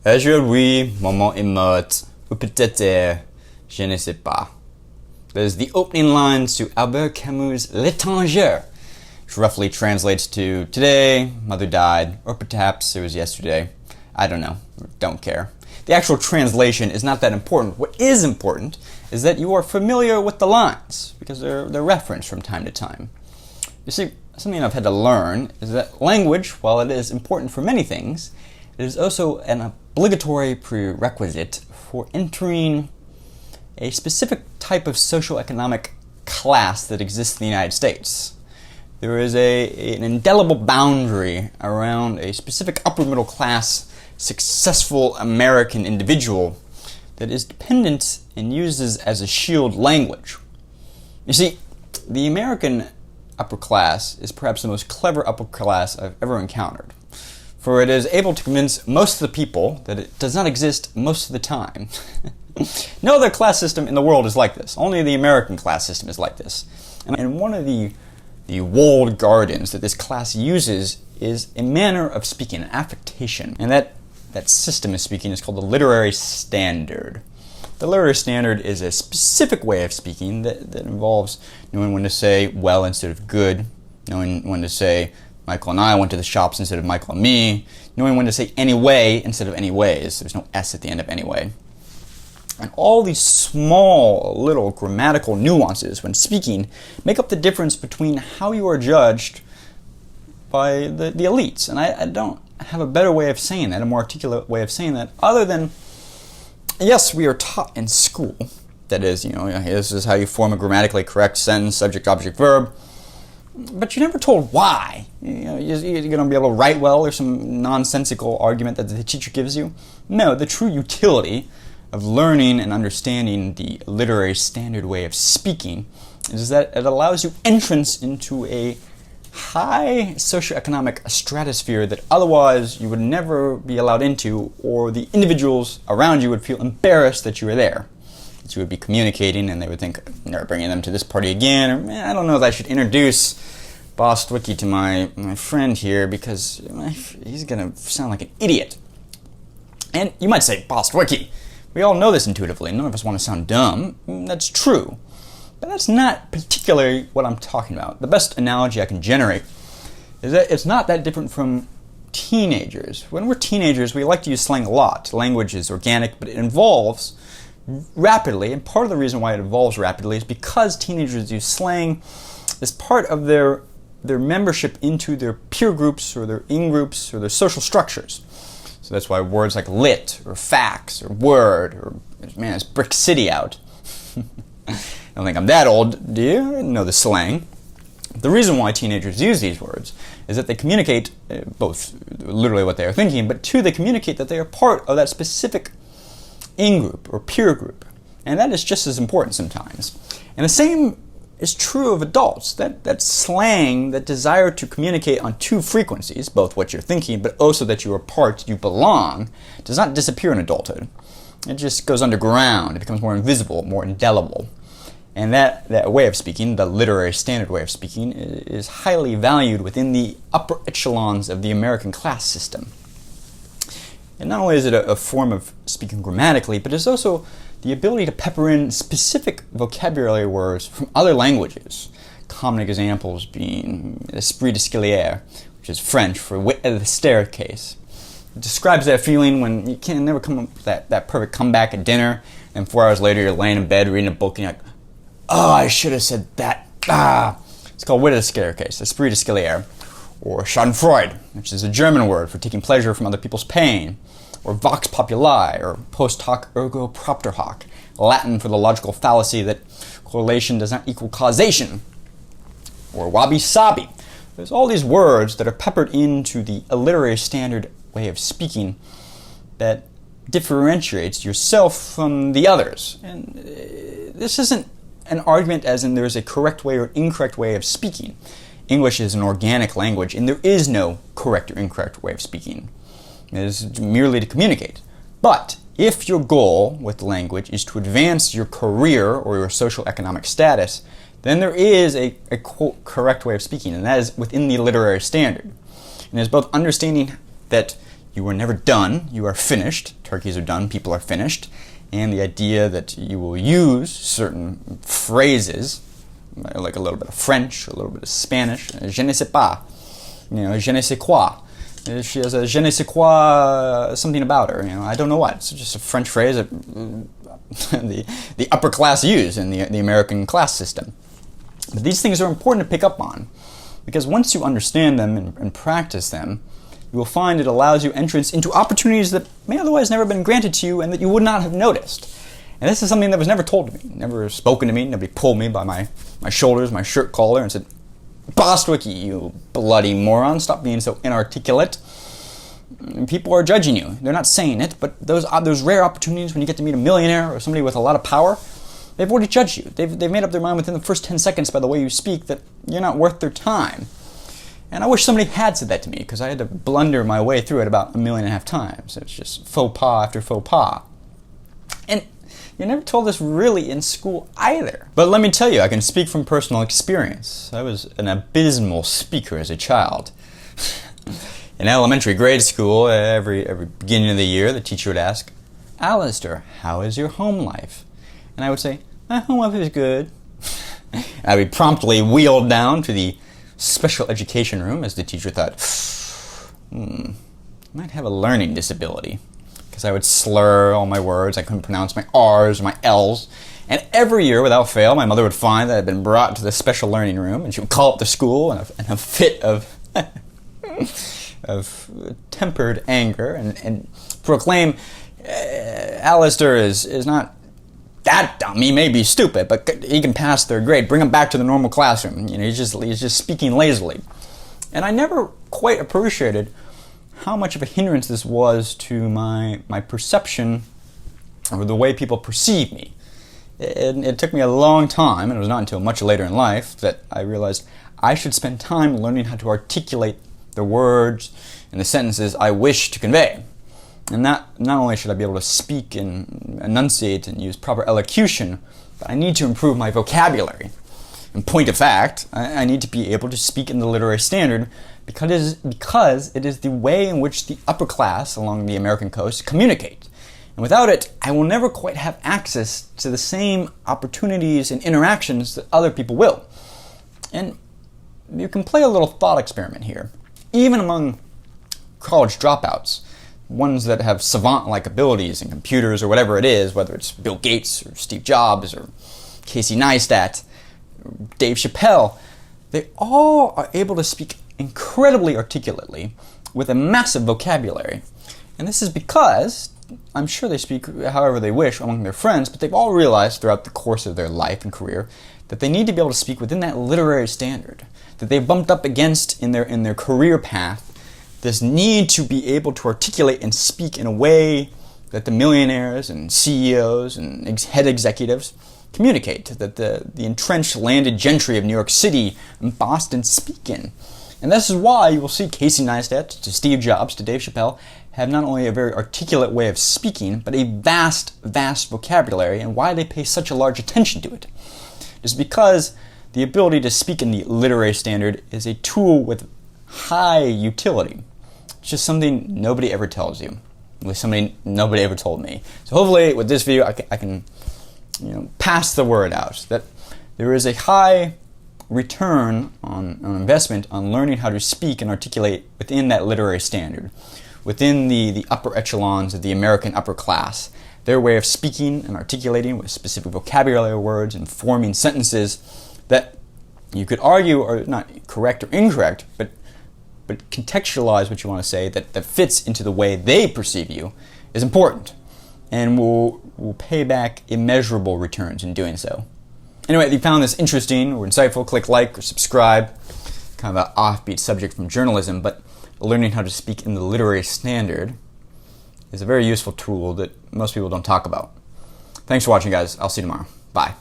Aujourd'hui, maman est morte, ou peut-être, je ne sais pas. There's the opening lines to Albert Camus' L'Étranger, which roughly translates to today, mother died, or perhaps it was yesterday. I don't know, don't care. The actual translation is not that important. What is important is that you are familiar with the lines, because they're referenced from time to time. You see, something I've had to learn is that language, while it is important for many things, it is also an obligatory prerequisite for entering a specific type of socioeconomic class that exists in the United States. There is an indelible boundary around a specific upper middle class, successful American individual that is dependent and uses as a shield language. You see, the American upper class is perhaps the most clever upper class I've ever encountered, for it is able to convince most of the people that it does not exist most of the time. No other class system in the world is like this. Only the American class system is like this. And one of the walled gardens that this class uses is a manner of speaking, an affectation. And that system of speaking is called the literary standard. The literary standard is a specific way of speaking that involves knowing when to say well instead of good, knowing when to say Michael and I went to the shops instead of Michael and me, knowing when to say anyway instead of anyways. There's no S at the end of anyway. And all these small little grammatical nuances when speaking make up the difference between how you are judged by the elites. And I don't have a better way of saying that, a more articulate way of saying that, other than, yes, we are taught in school. That is, this is how you form a grammatically correct sentence, subject, object, verb. But you're never told why. You're going to be able to write well or some nonsensical argument that the teacher gives you. No, the true utility of learning and understanding the literary standard way of speaking is that it allows you entrance into a high socioeconomic stratosphere that otherwise you would never be allowed into, or the individuals around you would feel embarrassed that you were there. That you would be communicating and they would think, never bringing them to this party again, or I don't know if I should introduce BostWiki to my friend here because he's going to sound like an idiot. And you might say, BostWiki, we all know this intuitively. None of us want to sound dumb. That's true. But that's not particularly what I'm talking about. The best analogy I can generate is that it's not that different from teenagers. When we're teenagers, we like to use slang a lot. Language is organic, but it evolves rapidly. And part of the reason why it evolves rapidly is because teenagers use slang as part of their membership into their peer groups or their in-groups or their social structures. So that's why words like lit or fax or word or, man, it's Brick City out. I don't think I'm that old, do you? I didn't know the slang. The reason why teenagers use these words is that they communicate both literally what they are thinking, but two, they communicate that they are part of that specific in-group or peer group. And that is just as important sometimes. And the same is true of adults. That slang, that desire to communicate on two frequencies, both what you're thinking, but also that you are part, you belong, does not disappear in adulthood. It just goes underground. It becomes more invisible, more indelible. And that way of speaking, the literary standard way of speaking, is highly valued within the upper echelons of the American class system. And not only is it a form of speaking grammatically, but it's also the ability to pepper in specific vocabulary words from other languages. Common examples being esprit d'escalier, which is French for wit of the staircase. It describes that feeling when you can never come up with that perfect comeback at dinner, and 4 hours later you're laying in bed reading a book and you're like, oh, I should have said that. It's called wit of the staircase, esprit d'escalier. Or schadenfreude, which is a German word for taking pleasure from other people's pain. Or vox populi, or post hoc ergo propter hoc, Latin for the logical fallacy that correlation does not equal causation. Or wabi-sabi. There's all these words that are peppered into the literary standard way of speaking that differentiates yourself from the others. And this isn't an argument as in there's a correct way or incorrect way of speaking. English is an organic language, and there is no correct or incorrect way of speaking. It is merely to communicate. But if your goal with language is to advance your career or your social economic status, then there is a quote correct way of speaking, and that is within the literary standard. And it's both understanding that you are never done, you are finished. Turkeys are done, people are finished. And the idea that you will use certain phrases, like a little bit of French, a little bit of Spanish, je ne sais pas, je ne sais quoi. She has a je ne sais quoi, something about her, I don't know what. It's just a French phrase that the upper class use in the American class system. But these things are important to pick up on, because once you understand them and practice them, you will find it allows you entrance into opportunities that may otherwise never have been granted to you and that you would not have noticed. And this is something that was never told to me, never spoken to me. Nobody pulled me by my shoulders, my shirt collar, and said, "BostWiki, you bloody moron, stop being so inarticulate." And people are judging you. They're not saying it, but those rare opportunities when you get to meet a millionaire or somebody with a lot of power, they've already judged you. They've made up their mind within the first 10 seconds by the way you speak that you're not worth their time. And I wish somebody had said that to me, because I had to blunder my way through it about 1.5 million times. It's just faux pas after faux pas. And you're never told this really in school either. But let me tell you, I can speak from personal experience. I was an abysmal speaker as a child. In elementary grade school, every beginning of the year, the teacher would ask, "Alistair, how is your home life?" And I would say, "My home life is good." I'd be promptly wheeled down to the special education room, as the teacher thought, I might have a learning disability, because I would slur all my words. I couldn't pronounce my R's or my L's. And every year, without fail, my mother would find that I'd been brought to the special learning room, and she would call up the school in a fit of tempered anger and proclaim, "Alistair is not that dumb. He may be stupid, but he can pass third grade. Bring him back to the normal classroom. He's just speaking lazily." And I never quite appreciated how much of a hindrance this was to my perception or the way people perceive me. It took me a long time, and it was not until much later in life that I realized I should spend time learning how to articulate the words and the sentences I wish to convey. And not only should I be able to speak and enunciate and use proper elocution, but I need to improve my vocabulary. In point of fact, I need to be able to speak in the literary standard because it is the way in which the upper class along the American coast communicate. And without it, I will never quite have access to the same opportunities and interactions that other people will. And you can play a little thought experiment here. Even among college dropouts, ones that have savant-like abilities in computers or whatever it is, whether it's Bill Gates or Steve Jobs or Casey Neistat, or Dave Chappelle, they all are able to speak incredibly articulately with a massive vocabulary. And this is because, I'm sure they speak however they wish among their friends, but they've all realized throughout the course of their life and career that they need to be able to speak within that literary standard, that they've bumped up against in their career path, this need to be able to articulate and speak in a way that the millionaires and CEOs and head executives communicate, that the entrenched landed gentry of New York City and Boston speak in. And this is why you will see Casey Neistat to Steve Jobs to Dave Chappelle have not only a very articulate way of speaking, but a vast, vast vocabulary, and why they pay such a large attention to it. It's because the ability to speak in the literary standard is a tool with high utility. It's just something nobody ever tells you. At least something nobody ever told me. So hopefully with this video I can pass the word out that there is a high return on investment on learning how to speak and articulate within that literary standard, within the upper echelons of the American upper class. Their way of speaking and articulating with specific vocabulary words and forming sentences that you could argue are not correct or incorrect, but contextualize what you want to say that fits into the way they perceive you is important, and will pay back immeasurable returns in doing so. Anyway, if you found this interesting or insightful, click like or subscribe. Kind of an offbeat subject from journalism, but learning how to speak in the literary standard is a very useful tool that most people don't talk about. Thanks for watching, guys. I'll see you tomorrow. Bye.